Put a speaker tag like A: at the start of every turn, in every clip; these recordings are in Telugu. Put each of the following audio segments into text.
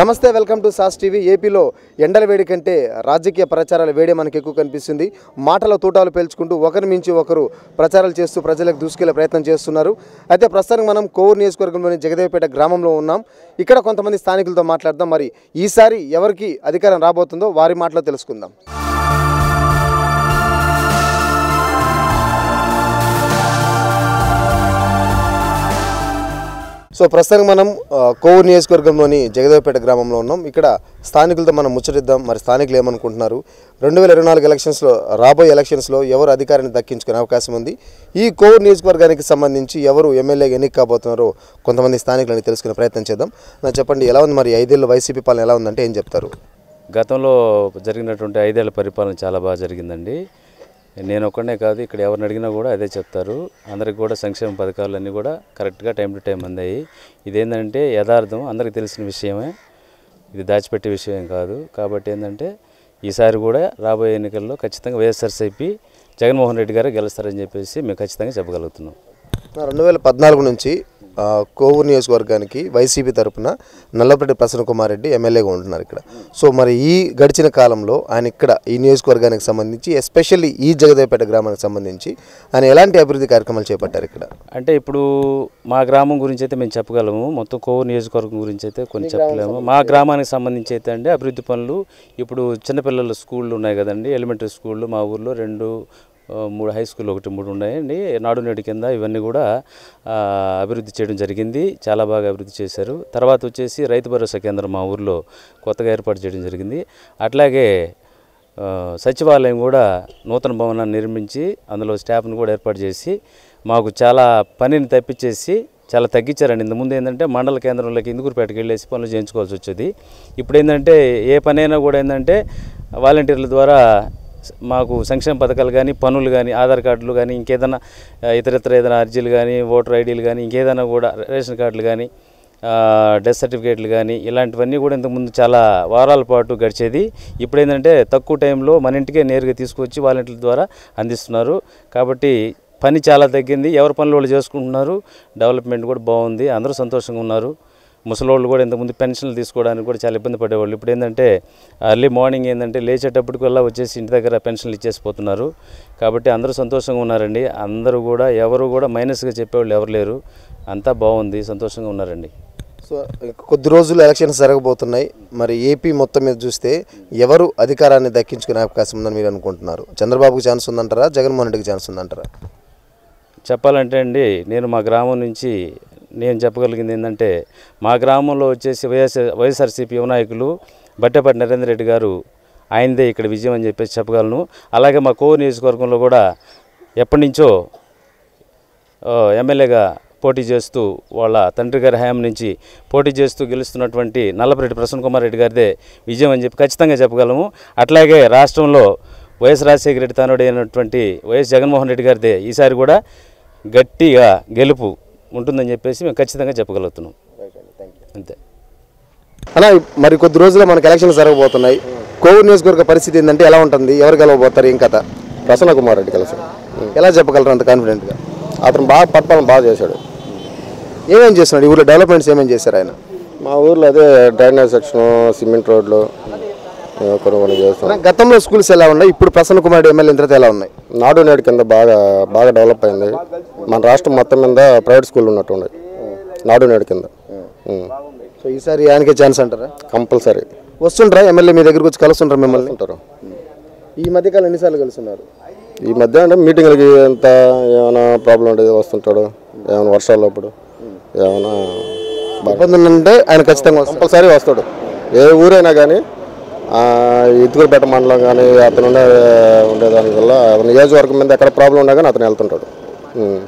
A: నమస్తే వెల్కమ్ టు సాస్ టీవీ. ఏపీలో ఎండల వేడి కంటే రాజకీయ ప్రచారాల వేడి మనకు ఎక్కువ కనిపిస్తుంది. మాటల తూటాలు పేల్చుకుంటూ ఒకరి మించి ఒకరు ప్రచారాలు చేస్తూ ప్రజలకు దూసుకెళ్లే ప్రయత్నం చేస్తున్నారు. అయితే ప్రస్తుతానికి మనం కోవూరు నియోజకవర్గంలోని జగదేవపేట గ్రామంలో ఉన్నాం. ఇక్కడ కొంతమంది స్థానికులతో మాట్లాడదాం. మరి ఈసారి ఎవరికి అధికారం రాబోతుందో వారి మాటలో తెలుసుకుందాం. సో ప్రస్తుతానికి మనం కోవూరు నియోజకవర్గంలోని జగదేవపేట గ్రామంలో ఉన్నాం. ఇక్కడ స్థానికులతో మనం ముచ్చటిద్దాం. మరి స్థానికులు ఏమనుకుంటున్నారు, 2024 ఎలక్షన్స్లో రాబోయే ఎలక్షన్స్లో ఎవరు అధికారాన్ని దక్కించుకునే అవకాశం ఉంది, ఈ కోవూరు నియోజకవర్గానికి సంబంధించి ఎవరు ఎమ్మెల్యేగా ఎన్నిక కాబోతున్నారో కొంతమంది స్థానికులని తెలుసుకునే ప్రయత్నం చేద్దాం. నాకు చెప్పండి, ఎలా ఉంది మరి 5 ఏళ్ళు వైసీపీ పాలన ఎలా ఉందంటే ఏం చెప్తారు?
B: గతంలో జరిగినటువంటి 5 ఏళ్ల పరిపాలన చాలా బాగా జరిగిందండి. నేను ఒక్కడే కాదు, ఇక్కడ ఎవరిని అడిగినా కూడా అదే చెప్తారు. అందరికి కూడా సంక్షేమ పథకాలన్నీ కూడా కరెక్ట్గా టైం టు టైం అందాయి. ఇదేంటంటే యథార్థం, అందరికీ తెలిసిన విషయమే, ఇది దాచిపెట్టే విషయం కాదు. కాబట్టి ఏంటంటే ఈసారి కూడా రాబోయే ఎన్నికల్లో ఖచ్చితంగా వైఎస్ఆర్సీపీ జగన్మోహన్ రెడ్డి గారు గెలుస్తారని చెప్పేసి మేము ఖచ్చితంగా చెప్పగలుగుతున్నాం.
A: 2014 నుంచి కోవూరు నియోజకవర్గానికి వైసీపీ తరఫున నల్లపరెడ్డి ప్రసన్న కుమార్ రెడ్డి ఎమ్మెల్యేగా ఉంటున్నారు ఇక్కడ. సో మరి ఈ గడిచిన కాలంలో ఆయన ఇక్కడ ఈ నియోజకవర్గానికి సంబంధించి, ఎస్పెషల్లీ ఈ జగదేవపేట గ్రామానికి సంబంధించి ఆయన ఎలాంటి అభివృద్ధి కార్యక్రమాలు చేపట్టారు ఇక్కడ?
B: అంటే ఇప్పుడు మా గ్రామం గురించి అయితే మేము చెప్పగలము, మొత్తం కోవూరు నియోజకవర్గం గురించి అయితే కొన్ని చెప్పలేము. మా గ్రామానికి సంబంధించి అయితే అండి అభివృద్ధి పనులు, ఇప్పుడు చిన్నపిల్లల స్కూళ్ళు ఉన్నాయి కదండి, ఎలిమెంటరీ స్కూళ్ళు మా ఊర్లో 2-3 హై స్కూల్ 1-3 ఉన్నాయండి. నాడు నేడు కింద ఇవన్నీ కూడా అభివృద్ధి చేయడం జరిగింది. చాలా బాగా అభివృద్ధి చేశారు. తర్వాత వచ్చేసి రైతు భరోసా కేంద్రం మా ఊర్లో కొత్తగా ఏర్పాటు చేయడం జరిగింది. అట్లాగే సచివాలయం కూడా నూతన భవనాన్ని నిర్మించి అందులో స్టాఫ్ను కూడా ఏర్పాటు చేసి మాకు చాలా పనిని తప్పించేసి చాలా తగ్గించారండి. ఇంతకుముందు ఏంటంటే మండల కేంద్రంలోకి ఇందుకూరుపేటకి వెళ్ళేసి పనులు చేయించుకోవాల్సి వచ్చేది. ఇప్పుడు ఏంటంటే ఏ పనైనా కూడా ఏంటంటే వాలంటీర్ల ద్వారా మాకు సంక్షేమ పథకాలు కానీ, పనులు కానీ, ఆధార్ కార్డులు కానీ, ఇంకేదైనా ఇతరితర ఏదైనా అర్జీలు కానీ, ఓటర్ ఐడీలు కానీ, ఇంకేదైనా కూడా రేషన్ కార్డులు కానీ, డెత్ సర్టిఫికేట్లు కానీ, ఇలాంటివన్నీ కూడా ఇంతకుముందు చాలా వారాల పాటు గడిచేది. ఇప్పుడు ఏంటంటే తక్కువ టైంలో మన ఇంటికే నేరుగా తీసుకొచ్చి వాలంటీర్ల ద్వారా అందిస్తున్నారు. కాబట్టి పని చాలా తగ్గింది, ఎవరి పనులు వాళ్ళు చేసుకుంటున్నారు. డెవలప్మెంట్ కూడా బాగుంది, అందరూ సంతోషంగా ఉన్నారు. ముసలోళ్ళు కూడా ఇంతకుముందు పెన్షన్లు తీసుకోవడానికి కూడా చాలా ఇబ్బంది పడేవాళ్ళు. ఇప్పుడు ఏంటంటే ఎర్లీ మార్నింగ్ ఏంటంటే లేచేటప్పటికి వెళ్ళా వచ్చేసి ఇంటి దగ్గర పెన్షన్లు ఇచ్చేసిపోతున్నారు. కాబట్టి అందరూ సంతోషంగా ఉన్నారండి. అందరూ కూడా ఎవరు కూడా మైనస్గా చెప్పేవాళ్ళు ఎవరు లేరు, అంతా బాగుంది, సంతోషంగా ఉన్నారండి.
A: సో కొద్ది రోజులు ఎలక్షన్స్ జరగబోతున్నాయి. మరి ఏపీ మొత్తం మీద చూస్తే ఎవరు అధికారాన్ని దక్కించుకునే అవకాశం ఉందని మీరు అనుకుంటున్నారు? చంద్రబాబుకి ఛాన్స్ ఉందంటారా, జగన్మోహన్ రెడ్డికి ఛాన్స్ ఉందంటారా?
B: చెప్పాలంటే అండి, నేను మా గ్రామం నుంచి నేను చెప్పగలిగింది ఏంటంటే, మా గ్రామంలో వచ్చేసి వైఎస్ఆర్సీపీ యువ నాయకులు బట్టేపాటి నరేంద్ర రెడ్డి గారు, ఆయనదే ఇక్కడ విజయం అని చెప్పేసి చెప్పగలను. అలాగే మా కోవూరు నియోజకవర్గంలో కూడా ఎప్పటి నుంచో ఎమ్మెల్యేగా పోటీ చేస్తూ వాళ్ళ తండ్రి గారి హయాం నుంచి పోటీ చేస్తూ గెలుస్తున్నటువంటి నల్లపరెడ్డి ప్రసన్న కుమార్ రెడ్డి గారిదే విజయం అని చెప్పి ఖచ్చితంగా చెప్పగలము. అట్లాగే రాష్ట్రంలో వైఎస్ రాజశేఖర రెడ్డి తనయుడు అయినటువంటి వైఎస్ జగన్మోహన్ రెడ్డి గారిదే ఈసారి కూడా గట్టిగా గెలుపు ఉంటుందని చెప్పేసి మేము ఖచ్చితంగా చెప్పగలుగుతున్నాం. అంతే
A: అలా. మరి కొద్ది రోజుల్లో మనకు ఎలక్షన్స్ జరగబోతున్నాయి. కోవూరు నియోజకవర్గ పరిస్థితి ఏంటంటే ఎలా ఉంటుంది, ఎవరు గెలవబోతారు, ఏం కథ?
C: ప్రసన్న కుమార్ రెడ్డి కలిసి.
A: ఎలా చెప్పగలరు అంత కాన్ఫిడెంట్గా?
C: అతను బాగా పరిపాలన బాగా చేశాడు.
A: ఏమేం చేస్తున్నాడు ఈ ఊళ్ళో, డెవలప్మెంట్స్ ఏమేం చేశారు ఆయన?
C: మా ఊర్లో అదే డ్రైనేజ్ సెక్షన్, సిమెంట్ రోడ్లు కొన్ని చేస్తాం.
A: గతంలో స్కూల్స్ ఎలా ఉన్నాయి, ఇప్పుడు ప్రసన్న కుమార్ రెడ్డి ఎమ్మెల్యే తర్వాత ఎలా ఉన్నాయి?
C: నాడు నేడు కింద బాగా డెవలప్ అయింది. మన రాష్ట్రం మొత్తం మీద ప్రైవేట్ స్కూల్ ఉన్నట్టు ఉన్నాయి నాడు నేడు కింద.
A: సో ఈసారి ఆయనకే ఛాన్స్ అంటారా?
C: కంపల్సరీ
A: వస్తుంటారా ఎమ్మెల్యే మీ దగ్గరికి వచ్చి కలుస్తుంటారు మిమ్మల్ని?
C: ఉంటారు.
A: ఈ మధ్యకాలం ఎన్నిసార్లు కలుస్తున్నారు?
C: ఈ మధ్య అంటే మీటింగ్లకి ఎంత ఏమైనా ప్రాబ్లం ఉండేది వస్తుంటాడు, ఏమైనా వర్షాలు అప్పుడు ఏమైనా
A: ఇబ్బంది ఉందంటే ఆయన ఖచ్చితంగా
C: కంపల్సరీ వస్తాడు. ఏ ఊరైనా కానీ ఇదుగురుపేట మండలం కానీ అతను ఉండేదానివల్ల నియోజకవర్గం మీద ఎక్కడ ప్రాబ్లం ఉన్నా కానీ అతను వెళ్తుంటాడు.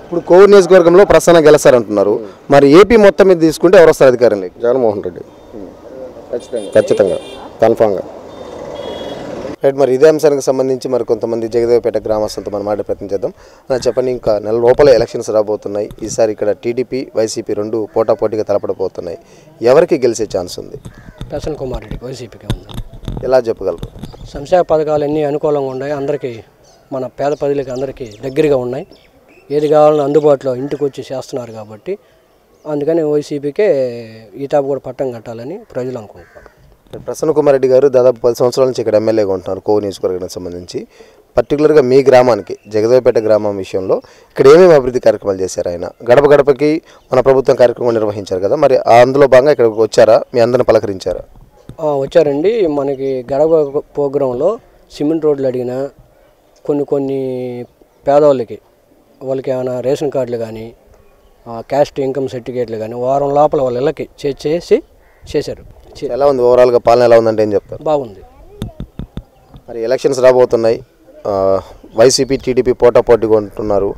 A: ఇప్పుడు కోవూరు నియోజకవర్గంలో ప్రసన్న గెలుస్తారంటున్నారు. మరి ఏపీ మొత్తం మీద తీసుకుంటే ఎవరు వస్తారు అధికారంలోకి?
C: జగన్మోహన్ రెడ్డి ఖచ్చితంగా కన్ఫామ్గా.
A: రైట్. మరి ఇదే అంశానికి సంబంధించి మరి కొంతమంది జగదేవపేట గ్రామస్తులతో మనం మాట్లాడే ప్రయత్నం చేద్దాం. చెప్పండి, ఇంకా నెల లోపల ఎలక్షన్స్ రాబోతున్నాయి. ఈసారి ఇక్కడ టీడీపీ వైసీపీ రెండు పోటాపోటీగా తలపడబోతున్నాయి. ఎవరికి గెలిచే ఛాన్స్ ఉంది?
D: ప్రసన్న కుమార్ రెడ్డి వైసీపీకి ఉంది.
A: ఎలా చెప్పగలరు?
D: సంక్షేమ పథకాలన్నీ అనుకూలంగా ఉన్నాయి, అందరికీ మన పేద ప్రజలకి అందరికీ దగ్గరగా ఉన్నాయి. ఏది కావాలన్నా అందుబాటులో ఇంటికి వచ్చి చేస్తున్నారు. కాబట్టి అందుకని వైసీపీకే ఈతాపు కూడా పట్టం కట్టాలని ప్రజలు అనుకుంటున్నారు.
A: ప్రసన్న కుమార్ రెడ్డి గారు దాదాపు 10 సంవత్సరాల నుంచి ఇక్కడ ఎమ్మెల్యేగా ఉంటున్నారు కోవూరు నియోజకవర్గానికి సంబంధించి. పర్టికులర్గా మీ గ్రామానికి జగదేవపేట గ్రామం విషయంలో ఇక్కడ ఏమేమి అభివృద్ధి కార్యక్రమాలు చేశారు? ఆయన గడప గడపకి మన ప్రభుత్వం కార్యక్రమం నిర్వహించారు కదా, మరి అందులో భాగంగా ఇక్కడికి వచ్చారా? మీ అందరిని పలకరించారా?
D: వచ్చారండి. మనకి గడప ప్రోగ్రాంలో సిమెంట్ రోడ్లు అడిగిన కొన్ని పేదవాళ్ళకి వాళ్ళకి ఏమైనా రేషన్ కార్డులు కానీ క్యాస్ట్ ఇన్కమ్ సర్టిఫికేట్లు కానీ వారం లోపల వాళ్ళ ఇళ్ళకి చేశారు.
A: ఎలా ఉంది ఓవరాల్గా పాలన ఎలా ఉందంటే ఏం చెప్తారు?
D: బాగుంది.
A: మరి ఎలక్షన్స్ రాబోతున్నాయి, వైసీపీ టీడీపీ పోటాపోటీగా ఉంటున్నారు.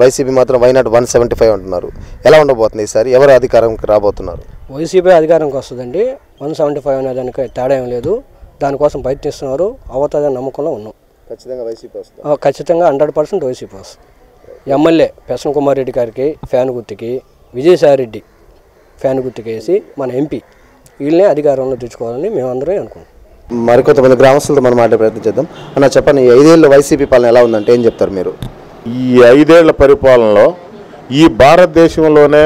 A: వైసీపీ మాత్రం వైనాట్ 175 అంటున్నారు. ఎలా ఉండబోతుంది ఈసారి? ఎవరు అధికారంకి రాబోతున్నారు?
D: వైసీపీ అధికారంకి వస్తుందండి. 175 అనే దానికి తేడా ఏం లేదు. దానికోసం ప్రయత్నిస్తున్నారు. అవుతుందని నమ్మకంలో ఉన్నాం.
A: ఖచ్చితంగా వైసీపీ వస్తుంది.
D: ఖచ్చితంగా 100% వైసీపీ వస్తుంది. ఎమ్మెల్యే ప్రసన్న కుమార్ రెడ్డి గారికి ఫ్యాన్ గుర్తుకి, విజయసాయి రెడ్డి ఫ్యాన్ గుర్తుకి వేసి మన ఎంపీ వీళ్ళనే అధికారంలో తెచ్చుకోవాలని మేమందరం అనుకుంటున్నాం.
A: మరికొంతమంది గ్రామస్తులతో మనం మాట్లాడే ప్రయత్నం చేద్దాం. అన్న చెప్పండి, 5 ఏళ్ళ వైసీపీ పాలన ఎలా ఉందంటే ఏం చెప్తారు మీరు?
E: ఈ 5 ఏళ్ల పరిపాలనలో ఈ భారతదేశంలోనే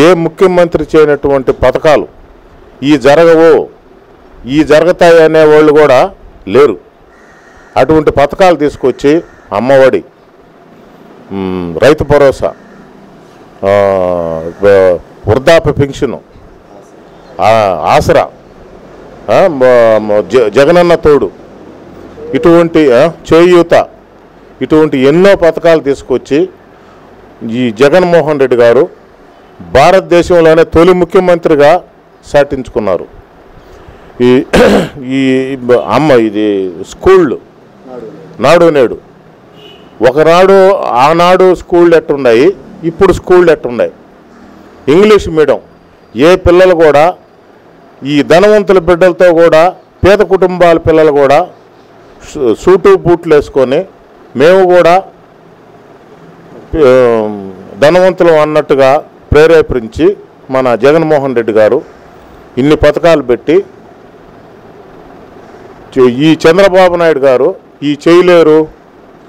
E: ఏ ముఖ్యమంత్రి చేయనటువంటి పథకాలు ఈ జరగవు, ఈ జరుగుతాయి అనేవాళ్ళు కూడా లేరు. అటువంటి పథకాలు తీసుకొచ్చి అమ్మఒడి, రైతు భరోసా, వృద్ధాప్య పెన్షను, ఆసరా, జగనన్న తోడు, ఇటువంటి చేయూత, ఇటువంటి ఎన్నో పథకాలు తీసుకొచ్చి ఈ జగన్మోహన్ రెడ్డి గారు భారతదేశంలోనే తొలి ముఖ్యమంత్రిగా సాటించుకున్నారు. ఈ ఇది స్కూళ్ళు నాడు నేడు, ఒకనాడు ఆనాడు స్కూళ్ళు ఎట్టున్నాయి, ఇప్పుడు స్కూళ్ళు ఎట్టున్నాయి. ఇంగ్లీష్ మీడియం ఏ పిల్లలు కూడా ఈ ధనవంతుల బిడ్డలతో కూడా పేద కుటుంబాల పిల్లలు కూడా సూటు బూట్లు వేసుకొని మేము కూడా ధనవంతులు అన్నట్టుగా ప్రేరేపించి మన జగన్మోహన్ రెడ్డి గారు ఇన్ని పథకాలు పెట్టి, ఈ చంద్రబాబు నాయుడు గారు ఈ చేయలేరు,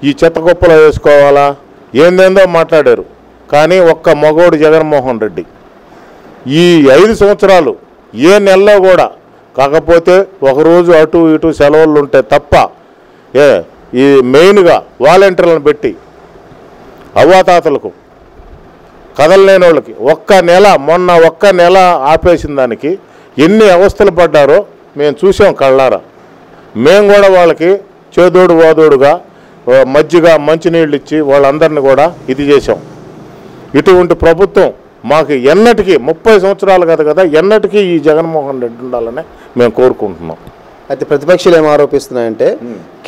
E: ఈ చెత్త కుప్పలో వేసుకోవాలా ఏందేందో మాట్లాడారు. కానీ ఒక్క మగోడు జగన్మోహన్ రెడ్డి ఈ 5 సంవత్సరాలు ఏ నెలలో కూడా, కాకపోతే ఒకరోజు అటు ఇటు సెలవులు ఉంటే తప్ప ఈ మెయిన్గా వాలంటీర్లను పెట్టి అవ్వాతాతలకు కదలలేని వాళ్ళకి మొన్న ఒక్క నెల ఆపేసిన దానికి ఎన్ని అవస్థలు పడ్డారో మేము చూసాం కళ్ళారా. మేము కూడా వాళ్ళకి చేదోడు వాదోడుగా మజ్జిగ మంచినీళ్ళు ఇచ్చి వాళ్ళందరినీ కూడా ఇది చేసాం. ఇటువంటి ప్రభుత్వం మాకు ఎన్నటికీ 30 సంవత్సరాలు కదా ఎన్నటికీ ఈ జగన్మోహన్ రెడ్డి ఉండాలని మేము కోరుకుంటున్నాం.
A: అయితే ప్రతిపక్షాలు ఏం ఆరోపిస్తున్నాయంటే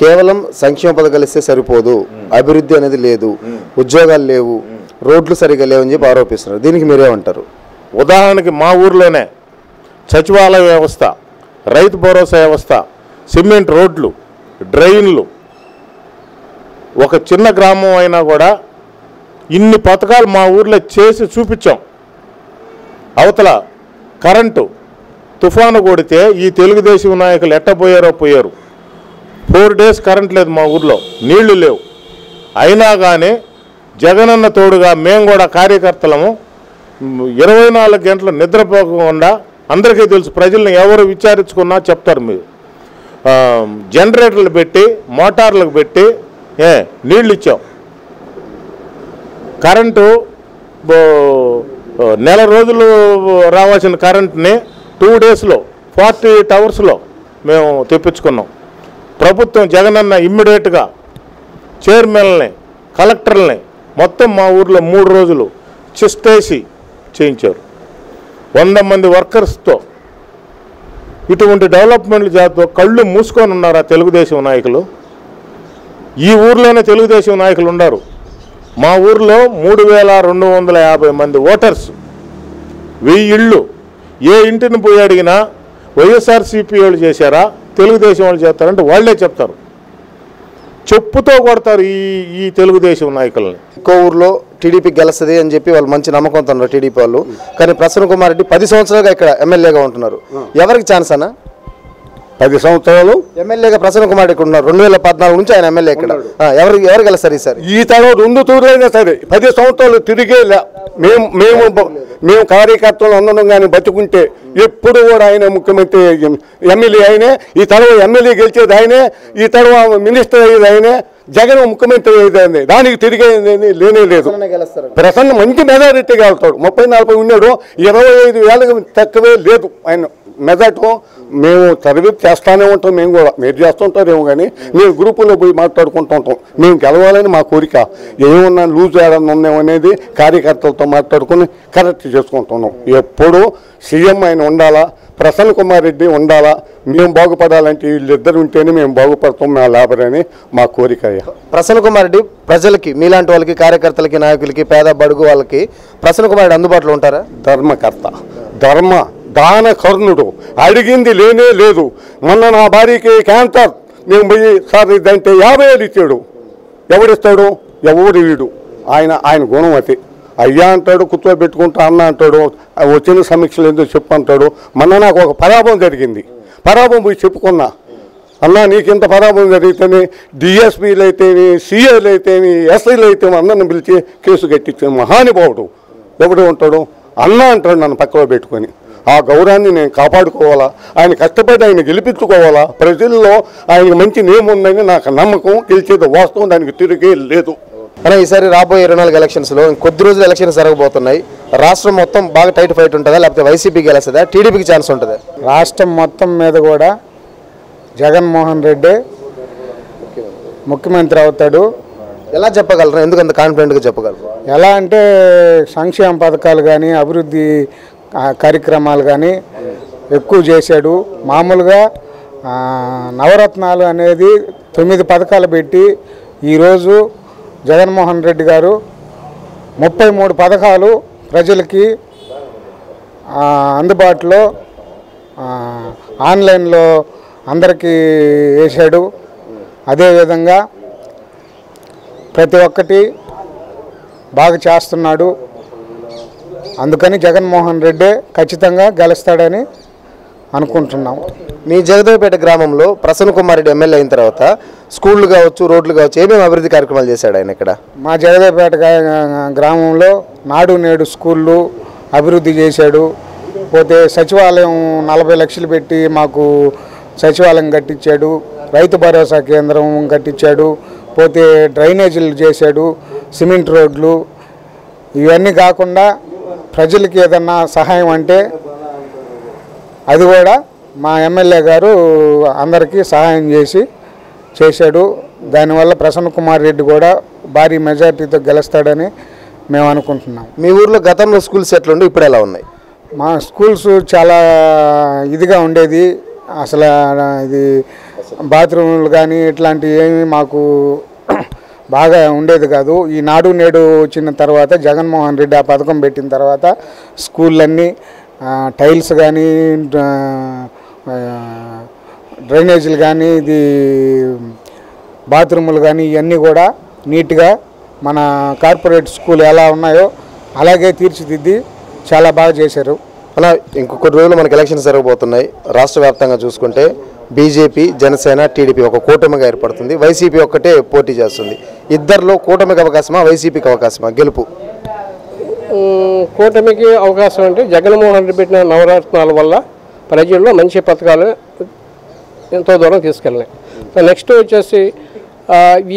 A: కేవలం సంక్షేమ పథకాలు ఇస్తే సరిపోదు, అభివృద్ధి అనేది లేదు, ఉద్యోగాలు లేవు, రోడ్లు సరిగా లేవని చెప్పి ఆరోపిస్తున్నారు. దీనికి మీరేమంటారు?
E: ఉదాహరణకి మా ఊర్లోనే సచివాలయ వ్యవస్థ, రైతు భరోసా వ్యవస్థ, సిమెంట్ రోడ్లు, డ్రైన్లు, ఒక చిన్న గ్రామం అయినా కూడా ఇన్ని పథకాలు మా ఊర్లో చేసి చూపించాం. అవతల కరెంటు తుఫాను కొడితే ఈ తెలుగుదేశం నాయకులు ఎట్టపోయారో పోయారు. 4 days కరెంట్ లేదు మా ఊర్లో, నీళ్లు లేవు. అయినా కానీ జగనన్న తోడుగా మేము కూడా కార్యకర్తలము 24 గంటలు నిద్రపోకుండా, అందరికీ తెలుసు, ప్రజలను ఎవరు విచారించుకున్నా చెప్తారు, మీరు జనరేటర్లు పెట్టి మోటార్లకు పెట్టి నీళ్ళు ఇచ్చాం. కరెంటు నెల రోజులు రావాల్సిన కరెంట్ని 2 daysలో 48 hoursలో మేము తెప్పించుకున్నాం. ప్రభుత్వం జగనన్న ఇమ్మీడియట్గా చైర్మన్ని, కలెక్టర్ని మొత్తం మా ఊర్లో 3 రోజులు చిస్టేసి చేయించారు 100 మంది వర్కర్స్తో. ఇటువంటి డెవలప్మెంట్లు చేస్తూ కళ్ళు మూసుకొని ఉన్నారు ఆ తెలుగుదేశం నాయకులు. ఈ ఊర్లోనే తెలుగుదేశం నాయకులు ఉన్నారు. మా ఊర్లో 3250 మంది ఓటర్స్, 1000 ఇళ్ళు. ఏ ఇంటిని పోయి అడిగినా వైఎస్ఆర్సీపీ వాళ్ళు చేశారా, తెలుగుదేశం వాళ్ళు చేస్తారంటే వాళ్ళే చెప్తారు. చెప్పుతో కొడతారు ఈ తెలుగుదేశం నాయకుల్ని.
A: కోవూరులో టీడీపీ గెలుస్తుంది అని చెప్పి వాళ్ళు మంచి నమ్మకంతో ఉన్నారు టీడీపీ వాళ్ళు. కానీ ప్రసన్న కుమార్ రెడ్డి 10 సంవత్సరాలుగా ఇక్కడ ఎమ్మెల్యేగా ఉంటున్నారు. ఎవరికి ఛాన్స్ అన్న?
F: 10 సంవత్సరాలు
A: ఎమ్మెల్యేగా ప్రసన్న కుమార్ ఇక్కడ ఉన్నారు 2014 నుంచి ఆయన ఎమ్మెల్యే ఇక్కడ ఎవరు గెలుస్తారు ఈసారి?
F: ఈ తరం 2 తూర్లైనా సరే 10 సంవత్సరాలు తిరిగేలా మేము కార్యకర్తలు అందరం కానీ బతుకుంటే ఎప్పుడు కూడా ఆయన ముఖ్యమంత్రి ఎమ్మెల్యే ఆయనే, ఈ తరం ఎమ్మెల్యే గెలిచేది ఆయనే, ఈ తరం మినిస్టర్ అయ్యేది ఆయనే, జగన్ ముఖ్యమంత్రి అయ్యేది. దానికి తిరిగేది లేనే లేదు. ప్రసన్న మంచి మెజారిటీగా వెళ్తాడు. 30-40 ఉన్నాడు, 25,000 తక్కువే లేదు ఆయన మెజార్టీ. మేము తరబేతి చేస్తానే ఉంటాం, మేము కూడా మీరు చేస్తుంటారేమో కానీ మేము గ్రూపులో పోయి మాట్లాడుకుంటూ ఉంటాం. మేము గెలవాలని మా కోరిక. ఏమన్నా లూజ్ ఏదన్నా ఉన్నామనేది కార్యకర్తలతో మాట్లాడుకుని కరెక్ట్ చేసుకుంటున్నాం. ఎప్పుడు సీఎం ఆయన ఉండాలా, ప్రసన్న కుమార్ రెడ్డి ఉండాలా, మేము బాగుపడాలంటే వీళ్ళిద్దరు ఉంటేనే మేము బాగుపడతాం, మా లేబర్ అని మా కోరిక.
A: ప్రసన్న కుమార్ రెడ్డి ప్రజలకి, మీలాంటి వాళ్ళకి, కార్యకర్తలకి, నాయకులకి, పేద బడుగు వాళ్ళకి ప్రసన్న కుమార్ రెడ్డి అందుబాటులో ఉంటారా?
F: ధర్మకర్త, దాన కర్ణుడు, అడిగింది లేనే లేదు. మొన్న నా భార్యకి క్యాన్సర్, నేను పోయి సార్ ఇదంటే 50,000 ఇచ్చాడు. ఎవడిస్తాడు? ఎవడు వీడు. ఆయన గుణం అది. అయ్యా అంటాడు, కూర్చోబెట్టుకుంటా అన్న అంటాడు, వచ్చిన సమీక్షలు ఎందుకు చెప్పు అంటాడు. మొన్న నాకు ఒక పరాభం జరిగింది, పరాభం పోయి చెప్పుకున్నా. అన్నా నీకు ఇంత పరాభం జరిగితేనే డిఎస్పీలు అయితేమి, సిఐలు అయితేమి, ఎస్ఐలు అయితేమి అందరిని పిలిచి కేసు కట్టించే మహానుభావుడు ఎవడు ఉంటాడు. అన్న అంటాడు నన్ను పక్కలో పెట్టుకొని. ఆ గౌరవాన్ని నేను కాపాడుకోవాలా, ఆయన కష్టపడి ఆయన గెలిపించుకోవాలా. ప్రజల్లో ఆయనకి మంచి నేమ్ ఉందని నాకు నమ్మకం. గెలిచేది వాస్తవం, దానికి తిరిగే లేదు.
A: అలా ఈసారి రాబోయే 24 ఎలక్షన్స్లో కొద్ది రోజులు ఎలక్షన్స్ జరగబోతున్నాయి. రాష్ట్రం మొత్తం బాగా టైట్ ఫైట్ ఉంటుందా, లేకపోతే వైసీపీకి గెలుస్తుందా, టీడీపీకి ఛాన్స్ ఉంటుందా?
G: రాష్ట్రం మొత్తం మీద కూడా జగన్మోహన్ రెడ్డి ముఖ్యమంత్రి అవుతాడు.
A: ఎలా చెప్పగలరు? ఎందుకంత కాన్ఫిడెంట్గా చెప్పగలరు?
G: ఎలా అంటే సంక్షేమ పథకాలు కానీ, అభివృద్ధి కార్యక్రమాలు కానీ ఎక్కువ చేశాడు. మామూలుగా నవరత్నాలు అనేది 9 పథకాలు పెట్టి ఈరోజు జగన్మోహన్ రెడ్డి గారు 33 పథకాలు ప్రజలకి అందుబాటులో ఆన్లైన్లో అందరికీ వేశాడు. అదేవిధంగా ప్రతి ఒక్కటి బాగా చేస్తున్నాడు. అందుకని జగన్మోహన్ రెడ్డి ఖచ్చితంగా గెలుస్తాడని అనుకుంటున్నాం.
A: మీ జగదేవపేట గ్రామంలో ప్రసన్న కుమార్ రెడ్డి ఎమ్మెల్యే అయిన తర్వాత స్కూళ్ళు కావచ్చు, రోడ్లు కావచ్చు, ఏమేమి అభివృద్ధి కార్యక్రమాలు చేశాడు ఆయన ఇక్కడ?
G: మా జగదేవపేట గ్రామంలో నాడు నేడు స్కూళ్ళు అభివృద్ధి చేశాడు. పోతే సచివాలయం 40 లక్షలు పెట్టి మాకు సచివాలయం కట్టించాడు. రైతు భరోసా కేంద్రం కట్టించాడు. పోతే డ్రైనేజీలు చేశాడు, సిమెంట్ రోడ్లు. ఇవన్నీ కాకుండా ప్రజలకి ఏదన్నా సహాయం అంటే అది కూడా మా ఎమ్మెల్యే గారు అందరికీ సహాయం చేశాడు. దానివల్ల ప్రసన్న కుమార్ రెడ్డి కూడా భారీ మెజార్టీతో గెలుస్తాడని మేము అనుకుంటున్నాం.
A: మీ ఊర్లో గతంలో స్కూల్స్ ఎట్లుండి ఇప్పుడు ఎలా ఉన్నాయి?
G: మా స్కూల్స్ చాలా ఇదిగా ఉండేది. అసలు ఇది బాత్రూమ్లు కానీ ఇట్లాంటివి ఏమి మాకు బాగా ఉండేది కాదు. ఈ నాడు నేడు వచ్చిన తర్వాత జగన్మోహన్ రెడ్డి ఆ పథకం పెట్టిన తర్వాత స్కూళ్ళన్నీ టైల్స్ కానీ, డ్రైనేజీలు కానీ, ఇది బాత్రూములు కానీ ఇవన్నీ కూడా నీట్గా మన కార్పొరేట్ స్కూల్ ఎలా ఉన్నాయో అలాగే తీర్చిదిద్ది చాలా బాగా చేశారు.
A: అలా ఇంకొక రోజులు మనకి ఎలక్షన్స్ జరగబోతున్నాయి. రాష్ట్ర వ్యాప్తంగా చూసుకుంటే బీజేపీ, జనసేన, టీడీపీ ఒక కూటమిగా ఏర్పడుతుంది. వైసీపీ ఒక్కటే పోటీ చేస్తుంది. ఇద్దరిలో కూటమికి అవకాశమా, వైసీపీకి అవకాశమా గెలుపు?
D: కూటమికి అవకాశం అంటే జగన్మోహన్ రెడ్డి పెట్టిన నవరత్నాల వల్ల ప్రజల్లో మంచి పథకాలు ఎంతో దూరం తీసుకెళ్ళినాయి. నెక్స్ట్ వచ్చేసి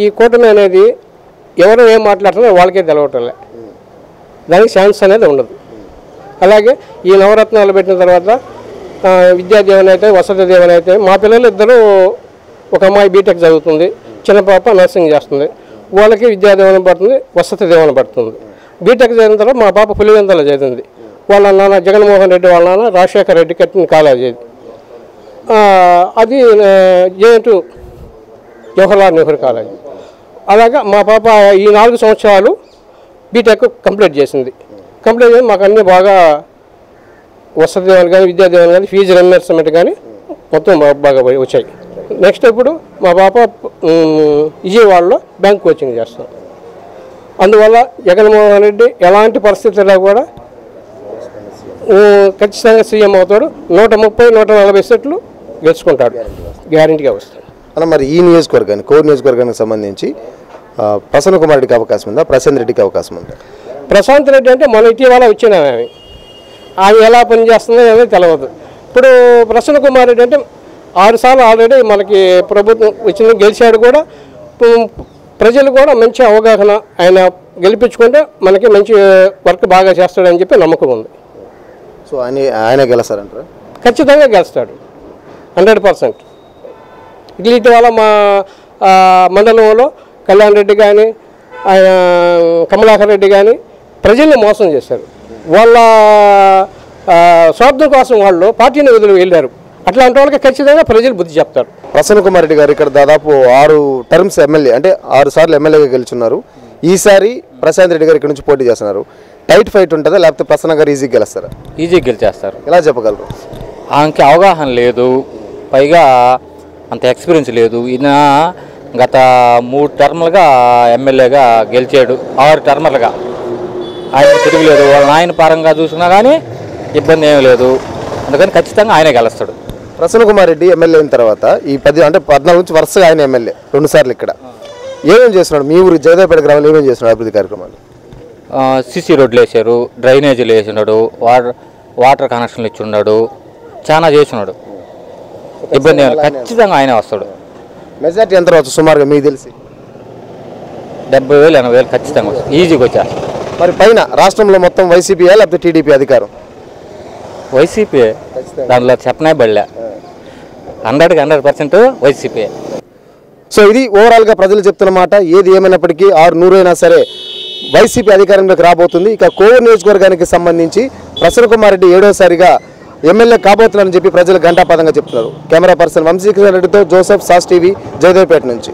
D: ఈ కూటమి అనేది ఎవరు ఏం మాట్లాడుతున్నారో వాళ్ళకే తెలవటంలే, దానికి ఛాన్స్ అనేది ఉండదు. అలాగే ఈ నవరత్నాలు పెట్టిన తర్వాత విద్యాదీవెన అయితే, వసతి దీవెన అయితే, మా పిల్లలు ఇద్దరు, ఒక అమ్మాయి బీటెక్ చదువుతుంది, చిన్న పాప నర్సింగ్ చేస్తుంది. వాళ్ళకి విద్యాదీవెన పడుతుంది, వసతి దీవెన పడుతుంది. బీటెక్ చదివిన తర్వాత మా పాప పులివెందులో చదివింది. వాళ్ళ నాన్న జగన్మోహన్ రెడ్డి, వాళ్ళ నాన్న రాజశేఖర రెడ్డి కట్టిన కాలేజీ అది జేఎన్టు జవహర్లాల్ నెహ్రూ కాలేజీ. అలాగా మా పాప ఈ 4 సంవత్సరాలు బీటెక్ కంప్లీట్ చేసింది. కంప్లీట్ చేసి మాకు అన్నీ బాగా వసతి దీవెన కానీ, విద్యా దీవెన కానీ, ఫీజు రియంబర్స్మెంట్ కానీ మొత్తం బాగా వచ్చాయి. నెక్స్ట్ ఇప్పుడు మా పాప విజయవాడలో బ్యాంక్ కోచింగ్ చేస్తాం. అందువల్ల జగన్మోహన్ రెడ్డి ఎలాంటి పరిస్థితుల్లో కూడా ఖచ్చితంగా సీఎం అవుతాడు. 130-140 సీట్లు గెలుచుకుంటాడు, గ్యారెంటీగా వస్తాడు.
A: అలా మరి ఈ నియోజకవర్గానికి కోవూరు నియోజకవర్గానికి సంబంధించి ప్రసన్న కుమార్ రెడ్డికి అవకాశం ఉందా, ప్రశాంత్ రెడ్డికి అవకాశం ఉందా?
D: ప్రశాంత్ రెడ్డి అంటే మన ఇటీవల వచ్చిన ఆమె ఎలా పనిచేస్తుందో అనేది తెలియదు. ఇప్పుడు ప్రసన్న కుమార్ రెడ్డి అంటే 6 సార్లు ఆల్రెడీ మనకి ప్రభుత్వం వచ్చిన గెలిచాడు కూడా. ప్రజలు కూడా మంచి అవగాహన, ఆయన గెలిపించుకుంటే మనకి మంచి వర్క్ బాగా చేస్తాడని చెప్పి నమ్మకం ఉంది.
A: సో ఆయన గెలుస్తారంటారా?
D: ఖచ్చితంగా గెలుస్తాడు 100%. ఇటీవల మా మండలంలో కళ్యాణ్ రెడ్డి కానీ ఆయన కమలాకర్ రెడ్డి కానీ ప్రజల్ని మోసం చేశారు. వాళ్ళ స్వార్థం కోసం వాళ్ళు పార్టీని వదిలి వెళ్ళారు. అట్లాంటి వాళ్ళకి ఖచ్చితంగా ప్రజలు బుద్ధి చెప్తారు.
A: ప్రసన్న కుమార్ రెడ్డి గారు ఇక్కడ దాదాపు 6 టర్మ్స్ ఎమ్మెల్యే, అంటే 6 సార్లు ఎమ్మెల్యేగా గెలుచున్నారు. ఈసారి ప్రశాంత్ రెడ్డి గారు ఇక్కడ నుంచి పోటీ చేస్తున్నారు. టైట్ ఫైట్ ఉంటుందా, లేకపోతే ప్రసన్న గారు ఈజీగా గెలుస్తారా?
H: ఈజీగా గెలిచేస్తారు.
A: ఎలా చెప్పగలరు?
H: ఆమెకి అవగాహన లేదు, పైగా అంత ఎక్స్పీరియన్స్ లేదు. ఈయన గత 3 టర్ములుగా ఎమ్మెల్యేగా గెలిచాడు, 6 టర్ములుగా ఆయన తిరగలేదు. వాళ్ళ నాయన పరంగా చూసినా కానీ ఇబ్బంది ఏమీ లేదు, అందుకని ఖచ్చితంగా ఆయనే గెలుస్తాడు.
A: ప్రసన్న కుమార్ రెడ్డి ఎమ్మెల్యే అయిన తర్వాత ఈ 14 నుంచి వరుసగా ఆయన ఎమ్మెల్యే 2 సార్లు ఇక్కడ ఏమేమి చేస్తున్నాడు? మీ ఊరు జగదేవపేట గ్రామంలో ఏమేమి చేస్తున్నాడు అభివృద్ధి కార్యక్రమాలు?
H: సిసి రోడ్లు వేసారు, డ్రైనేజీలు వేసినాడు, వాటర్ కనెక్షన్లు ఇచ్చున్నాడు, చాలా చేసినాడు. ఇబ్బంది ఏమి ఖచ్చితంగా ఆయనే వస్తాడు.
A: మెజార్టీ ఎంత రావచ్చు సుమారుగా మీకు తెలిసి?
H: 70,000 80,000 ఖచ్చితంగా వస్తుంది, ఈజీగా వచ్చేస్తాడు.
A: మరి పైన రాష్ట్రంలో మొత్తం వైసీపీ లేకపోతే టీడీపీ అధికారం?
H: వైసీపీ, దాంట్లో చెప్పనే బళ్ళే 100% వైసీపీ.
A: సో ఇది ఓవరాల్గా ప్రజలు చెప్తున్న మాట. ఏది ఏమైనప్పటికీ 600 అయినా సరే వైసీపీ అధికారంలోకి రాబోతుంది. ఇక కోవూరు నియోజకవర్గానికి సంబంధించి ప్రసన్న కుమార్ రెడ్డి 7వసారిగా ఎమ్మెల్యే కాబోతున్నారని చెప్పి ప్రజలు ఘంటాపథంగా చెప్తున్నారు. కెమెరా పర్సన్ వంశీకృష్ణ రెడ్డితో జోసెఫ్, సాస్ టీవీ, జయదేవ్పేట నుంచి.